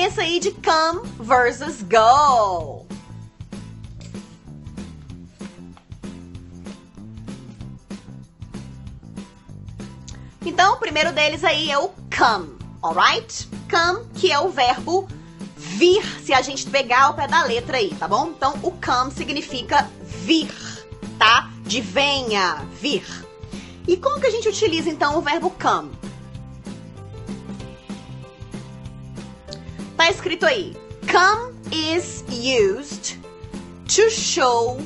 diferença aí de come versus go. Então, o primeiro deles aí é o come, alright? Come, que é o verbo vir, se a gente pegar o pé da letra aí, tá bom? Então, o come significa vir, tá? De venha, vir. E como que a gente utiliza, então, o verbo come? Tá escrito aí, come is used to show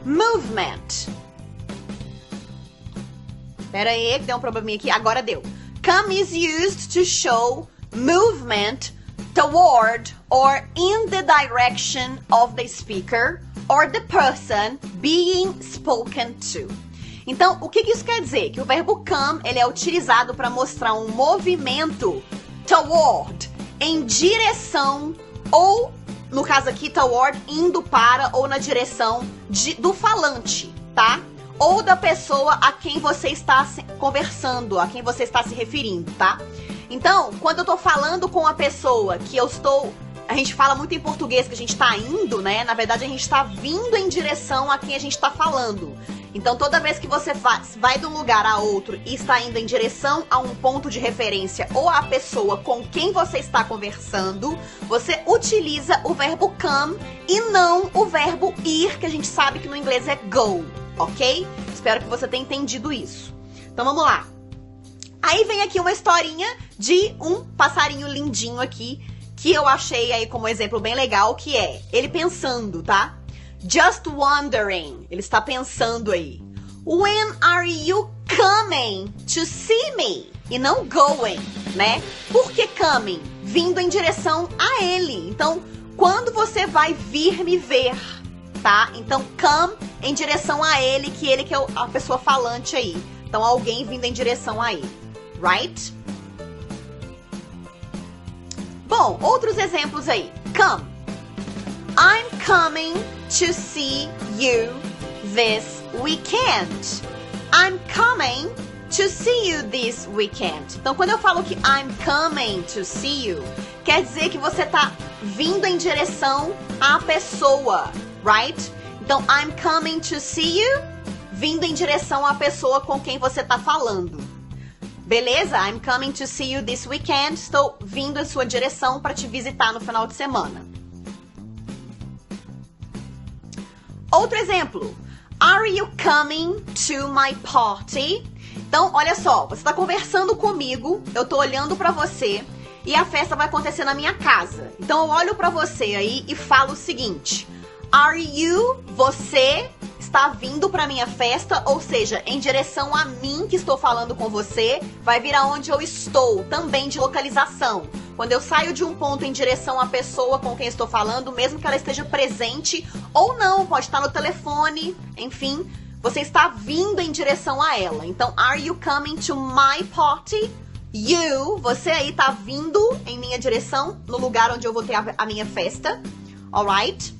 movement. Pera aí, que deu um probleminha aqui. Agora deu. Come is used to show movement toward or in the direction of the speaker or the person being spoken to. Então, o que isso quer dizer? Que o verbo come, ele é utilizado para mostrar um movimento toward, em direção, ou, no caso aqui, toward, indo para ou na direção do falante, tá? Ou da pessoa a quem você está conversando, a quem você está se referindo, tá? Então, quando eu tô falando com a pessoa que eu estou... A gente fala muito em português que a gente tá indo, né? Na verdade, a gente tá vindo em direção a quem a gente tá falando. Então, toda vez que você vai de um lugar a outro e está indo em direção a um ponto de referência ou a pessoa com quem você está conversando, você utiliza o verbo come e não o verbo ir, que a gente sabe que no inglês é go. Ok? Espero que você tenha entendido isso. Então vamos lá. Aí vem aqui uma historinha de um passarinho lindinho aqui, que eu achei aí como exemplo bem legal, que é ele pensando, tá? Just wondering. Ele está pensando aí. When are you coming to see me? E não going, né? Por que coming? Vindo em direção a ele. Então, quando você vai vir me ver? Tá? Então, come em direção a ele, que ele que é a pessoa falante aí. Então, alguém vindo em direção a ele. Right? Bom, outros exemplos aí. Come. I'm coming to see you this weekend. I'm coming to see you this weekend. Então, quando eu falo que I'm coming to see you, quer dizer que você tá vindo em direção à pessoa. Right? Então, I'm coming to see you, vindo em direção à pessoa com quem você tá falando. Beleza? I'm coming to see you this weekend. Estou vindo em sua direção para te visitar no final de semana. Outro exemplo. Are you coming to my party? Então, olha só. Você tá conversando comigo, eu tô olhando para você e a festa vai acontecer na minha casa. Então, eu olho para você aí e falo o seguinte... Are you, você, está vindo para minha festa, ou seja, em direção a mim que estou falando com você, vai vir aonde eu estou, também de localização. Quando eu saio de um ponto em direção à pessoa com quem estou falando, mesmo que ela esteja presente ou não, pode estar no telefone, enfim, você está vindo em direção a ela. Então, are you coming to my party? You, você aí está vindo em minha direção, no lugar onde eu vou ter a minha festa, alright?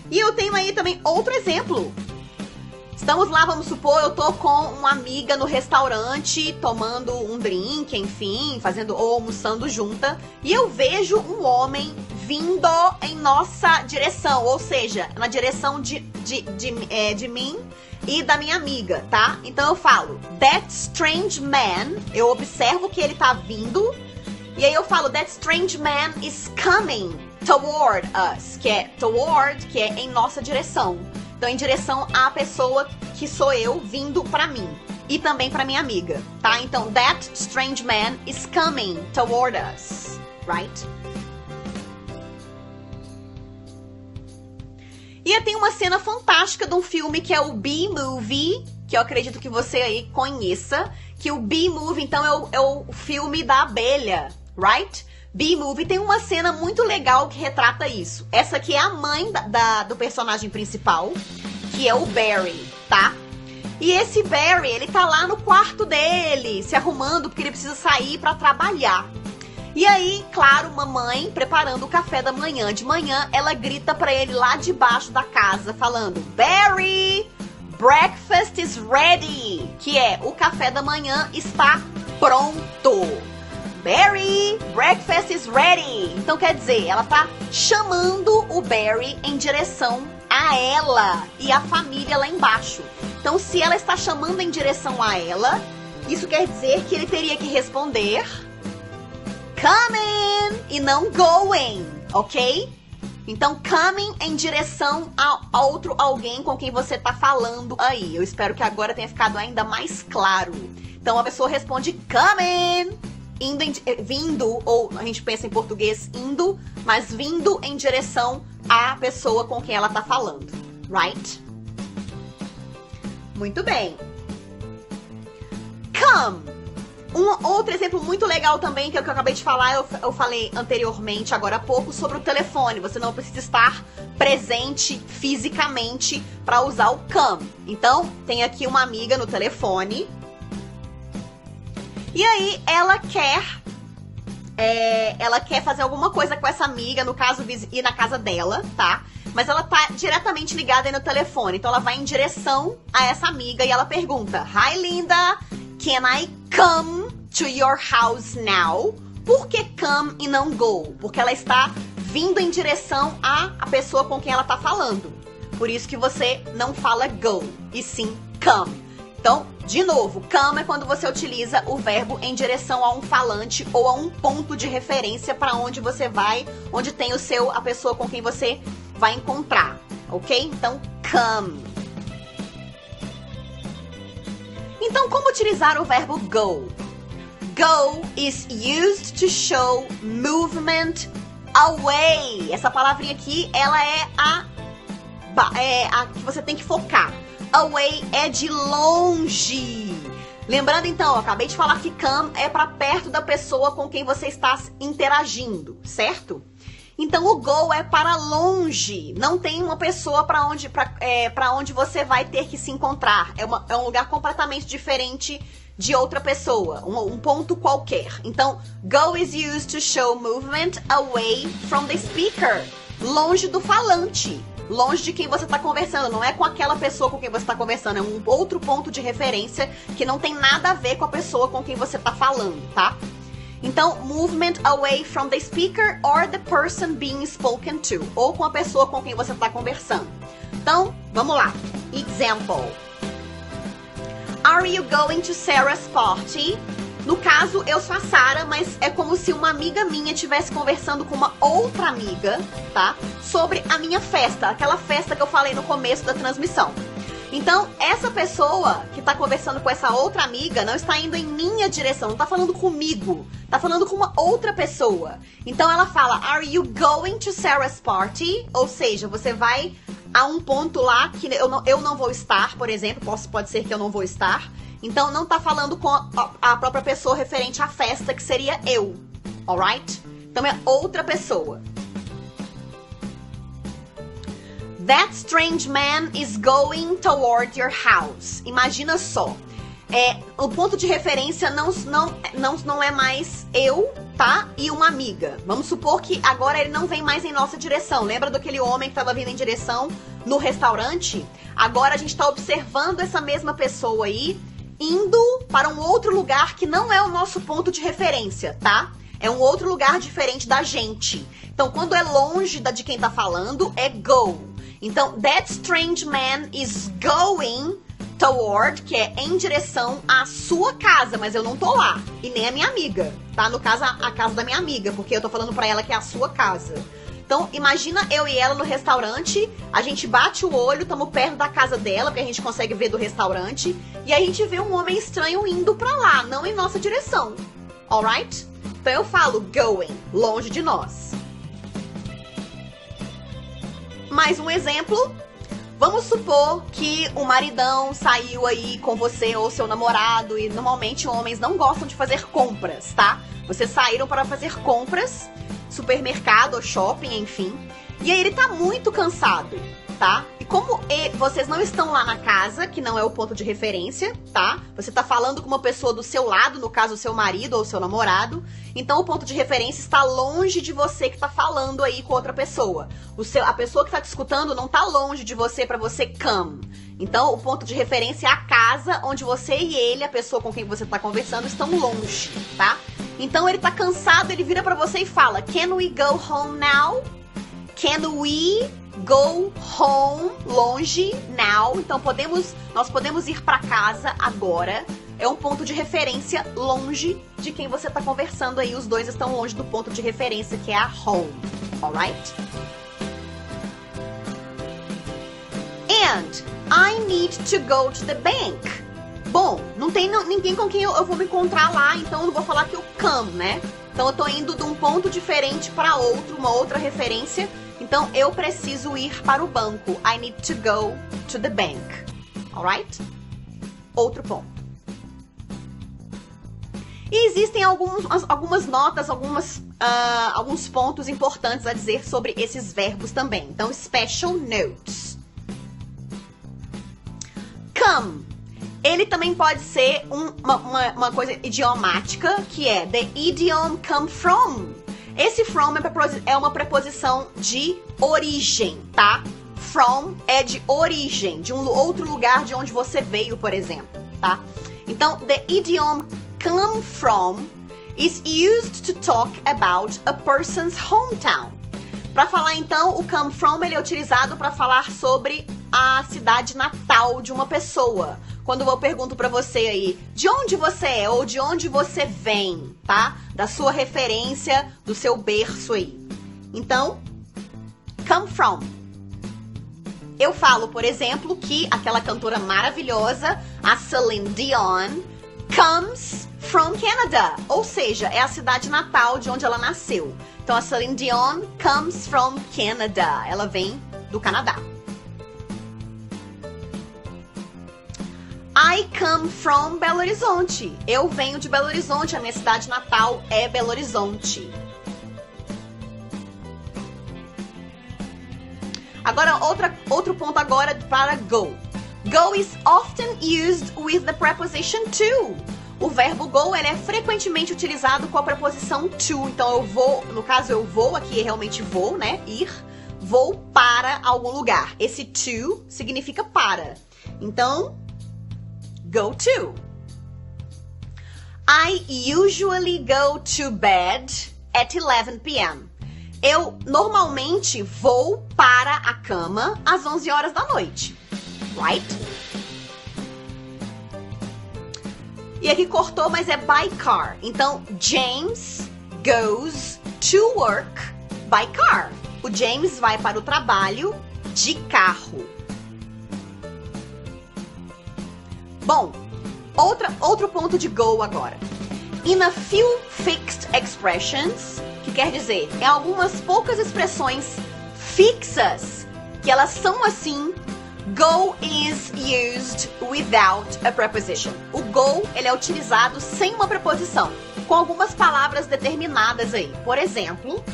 E eu tenho aí também outro exemplo. Estamos lá, vamos supor, eu tô com uma amiga no restaurante, tomando um drink, enfim, fazendo ou almoçando junta. E eu vejo um homem vindo em nossa direção, ou seja, na direção de mim e da minha amiga, tá? Então eu falo, that strange man, eu observo que ele tá vindo. E aí eu falo, that strange man is coming toward us, que é toward, que é em nossa direção. Então, em direção à pessoa que sou eu vindo pra mim. E também pra minha amiga, tá? Então, that strange man is coming toward us, right? E eu tenho uma cena fantástica de um filme que é o B-Movie, que eu acredito que você aí conheça. Que o B-Movie, então, é o filme da abelha, right? B-Movie tem uma cena muito legal que retrata isso. Essa aqui é a mãe do personagem principal, que é o Barry, tá? E esse Barry, ele tá lá no quarto dele, se arrumando, porque ele precisa sair pra trabalhar. E aí, claro, mamãe preparando o café da manhã. De manhã, ela grita pra ele lá debaixo da casa, falando, Barry, breakfast is ready, que é, o café da manhã está pronto. Barry, breakfast is ready. Então quer dizer, ela tá chamando o Barry em direção a ela e a família lá embaixo. Então se ela está chamando em direção a ela, isso quer dizer que ele teria que responder coming e não going, ok? Então, coming em direção a outro alguém com quem você tá falando aí. Eu espero que agora tenha ficado ainda mais claro. Então, a pessoa responde coming, vindo, ou a gente pensa em português indo, mas vindo em direção à pessoa com quem ela tá falando, right? Muito bem. Come. Um outro exemplo muito legal também, que é o que eu acabei de falar, eu falei anteriormente, agora há pouco, sobre o telefone. Você não precisa estar presente fisicamente para usar o come. Então, tem aqui uma amiga no telefone. E aí, ela quer fazer alguma coisa com essa amiga, no caso, ir na casa dela, tá? Mas ela tá diretamente ligada aí no telefone. Então, ela vai em direção a essa amiga e ela pergunta: Hi, Linda, can I come to your house now? Por que come e não go? Porque ela está vindo em direção a pessoa com quem ela está falando. Por isso que você não fala go, e sim come. Então, de novo, come é quando você utiliza o verbo em direção a um falante ou a um ponto de referência para onde você vai, onde tem a pessoa com quem você vai encontrar, ok? Então, come. Então, como utilizar o verbo go? Go is used to show movement away. Essa palavrinha aqui, ela é a que você tem que focar. Away é de longe. Lembrando então, eu acabei de falar que come é para perto da pessoa com quem você está interagindo, certo? Então o go é para longe. Não tem uma pessoa para onde você vai ter que se encontrar. É um lugar completamente diferente de outra pessoa, um ponto qualquer. Então, go is used to show movement away from the speaker. Longe do falante. Longe de quem você está conversando. Não é com aquela pessoa com quem você está conversando. É um outro ponto de referência que não tem nada a ver com a pessoa com quem você está falando, tá? Então, movement away from the speaker or the person being spoken to. Ou com a pessoa com quem você está conversando. Então, vamos lá. Example. Are you going to Sarah's party? No caso, eu sou a Sarah, mas é como se uma amiga minha estivesse conversando com uma outra amiga, tá? Sobre a minha festa, aquela festa que eu falei no começo da transmissão. Então, essa pessoa que tá conversando com essa outra amiga não está indo em minha direção, não tá falando comigo, tá falando com uma outra pessoa. Então, ela fala, are you going to Sarah's party? Ou seja, você vai a um ponto lá que eu não vou estar, por exemplo, pode ser que eu não vou estar. Então, não tá falando com a própria pessoa referente à festa, que seria eu, alright? Então, é outra pessoa. That strange man is going toward your house. Imagina só. O ponto de referência não é mais eu, tá? E uma amiga. Vamos supor que agora ele não vem mais em nossa direção. Lembra daquele homem que estava vindo em direção no restaurante? Agora a gente está observando essa mesma pessoa aí, indo para um outro lugar que não é o nosso ponto de referência, tá? É um outro lugar diferente da gente. Então, quando é longe de quem tá falando, é go. Então, that strange man is going toward, que é em direção à sua casa, mas eu não tô lá. E nem a minha amiga, tá? No caso, a casa da minha amiga, porque eu tô falando pra ela que é a sua casa. Então, imagina eu e ela no restaurante, a gente bate o olho, estamos perto da casa dela, porque a gente consegue ver do restaurante, e a gente vê um homem estranho indo pra lá, não em nossa direção. Alright? Então eu falo going, longe de nós. Mais um exemplo. Vamos supor que o maridão saiu aí com você ou seu namorado, e normalmente homens não gostam de fazer compras, tá? Vocês saíram para fazer compras, supermercado ou shopping, enfim. E aí ele tá muito cansado, tá? E como vocês não estão lá na casa, que não é o ponto de referência, tá? Você tá falando com uma pessoa do seu lado, no caso o seu marido ou o seu namorado. Então o ponto de referência está longe de você que tá falando aí com outra pessoa. A pessoa que tá te escutando não tá longe de você para você come. Então o ponto de referência é a casa onde você e ele, a pessoa com quem você tá conversando, estão longe, tá? Então ele tá cansado, ele vira pra você e fala: Can we go home now? Can we go home, longe, now? Então nós podemos ir pra casa agora. É um ponto de referência longe de quem você tá conversando aí. Os dois estão longe do ponto de referência, que é a home. Alright? And I need to go to the bank. Bom, não tem ninguém com quem eu vou me encontrar lá, então eu não vou falar que eu come, né? Então eu tô indo de um ponto diferente para outro, uma outra referência. Então eu preciso ir para o banco. I need to go to the bank. Alright? Outro ponto. E existem algumas notas, alguns pontos importantes a dizer sobre esses verbos também. Então, special notes. Come. Ele também pode ser uma coisa idiomática, que é the idiom come from. Esse from é uma preposição de origem, tá? From é de origem, de um outro lugar de onde você veio, por exemplo, tá? Então, the idiom come from is used to talk about a person's hometown. Para falar então, o come from ele é utilizado para falar sobre a cidade natal de uma pessoa. Quando eu pergunto para você aí, de onde você é ou de onde você vem, tá? Da sua referência, do seu berço aí. Então, come from. Eu falo, por exemplo, que aquela cantora maravilhosa, a Celine Dion, comes from Canada, ou seja, é a cidade natal de onde ela nasceu. Então a Celine Dion comes from Canada, ela vem do Canadá. I come from Belo Horizonte, eu venho de Belo Horizonte, a minha cidade natal é Belo Horizonte. Agora, outro ponto agora para go. Go is often used with the preposition to. O verbo go, ele é frequentemente utilizado com a preposição to. Então, eu vou, no caso, eu vou, aqui realmente vou, né? Ir. Vou para algum lugar. Esse to significa para. Então, go to. I usually go to bed at 11 p.m. Eu normalmente vou para a cama às 11 horas da noite. Right? E aqui cortou, mas é by car. Então, James goes to work by car. O James vai para o trabalho de carro. Bom, outro ponto de go agora. In a few fixed expressions, que quer dizer, em algumas poucas expressões fixas, que elas são assim, go is used without a preposition. O go, ele é utilizado sem uma preposição, com algumas palavras determinadas aí. Por exemplo,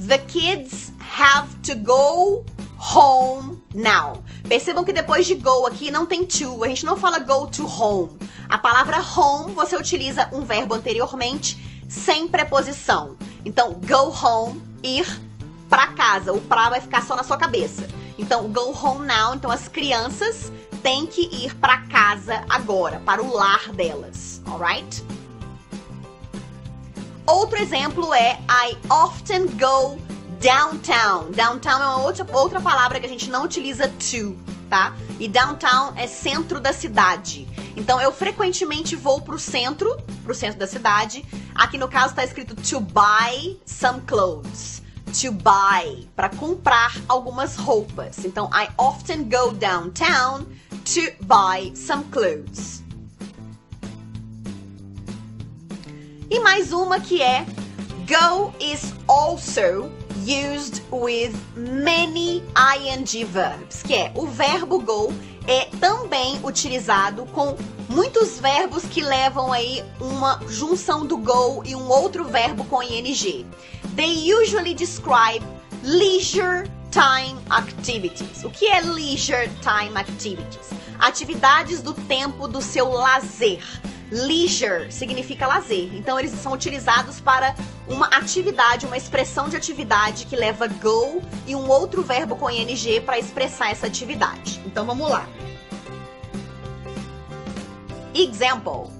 the kids have to go home now. Percebam que depois de go aqui não tem to, a gente não fala go to home. A palavra home, você utiliza um verbo anteriormente sem preposição. Então, go home, ir para casa. O pra vai ficar só na sua cabeça. Então, go home now. Então, as crianças têm que ir para casa agora, para o lar delas. Alright? Outro exemplo é I often go downtown. Downtown é uma outra palavra que a gente não utiliza to, tá? E downtown é centro da cidade. Então, eu frequentemente vou pro centro da cidade. Aqui no caso está escrito to buy some clothes. To buy, para comprar algumas roupas. Então, I often go downtown to buy some clothes. E mais uma que é go is also used with many ing verbs, que é o verbo go é também utilizado com muitos verbos que levam aí uma junção do go e um outro verbo com ing. They usually describe leisure time activities. O que é leisure time activities? Atividades do tempo do seu lazer. Leisure significa lazer. Então, eles são utilizados para uma atividade, uma expressão de atividade que leva go e um outro verbo com ing para expressar essa atividade. Então, vamos lá. Example.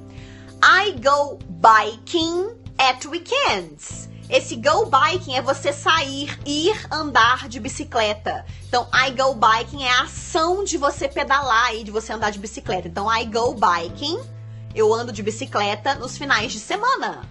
I go biking at weekends. Esse go biking é você sair, ir andar de bicicleta. Então, I go biking é a ação de você pedalar e de você andar de bicicleta. Então, I go biking, eu ando de bicicleta nos finais de semana.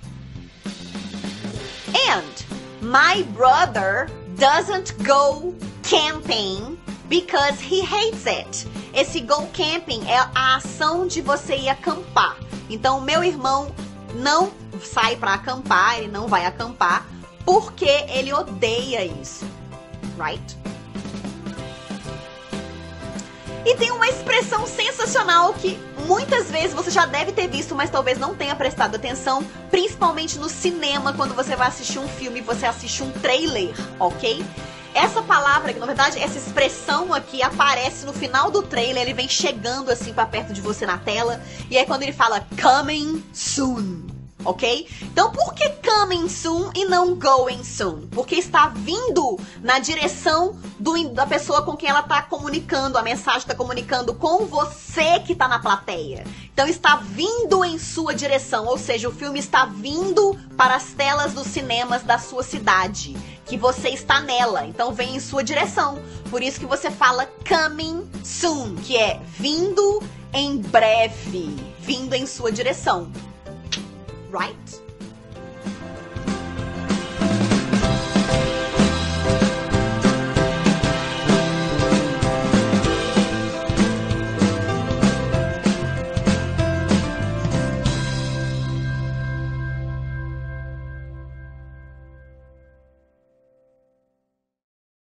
And my brother doesn't go camping because he hates it. Esse go camping é a ação de você ir acampar. Então, meu irmão não sai pra acampar, ele não vai acampar, porque ele odeia isso. Right? E tem uma expressão sensacional que muitas vezes você já deve ter visto, mas talvez não tenha prestado atenção, principalmente no cinema, quando você vai assistir um filme e você assiste um trailer, ok? Essa palavra, que na verdade, essa expressão aqui aparece no final do trailer, ele vem chegando assim pra perto de você na tela, e é quando ele fala coming soon. Ok? Então, por que coming soon e não going soon? Porque está vindo na direção da pessoa com quem ela está comunicando. A mensagem está comunicando com você que está na plateia. Então, está vindo em sua direção. Ou seja, o filme está vindo para as telas dos cinemas da sua cidade. Que você está nela. Então, vem em sua direção. Por isso que você fala coming soon. Que é vindo em breve. Vindo em sua direção. Right?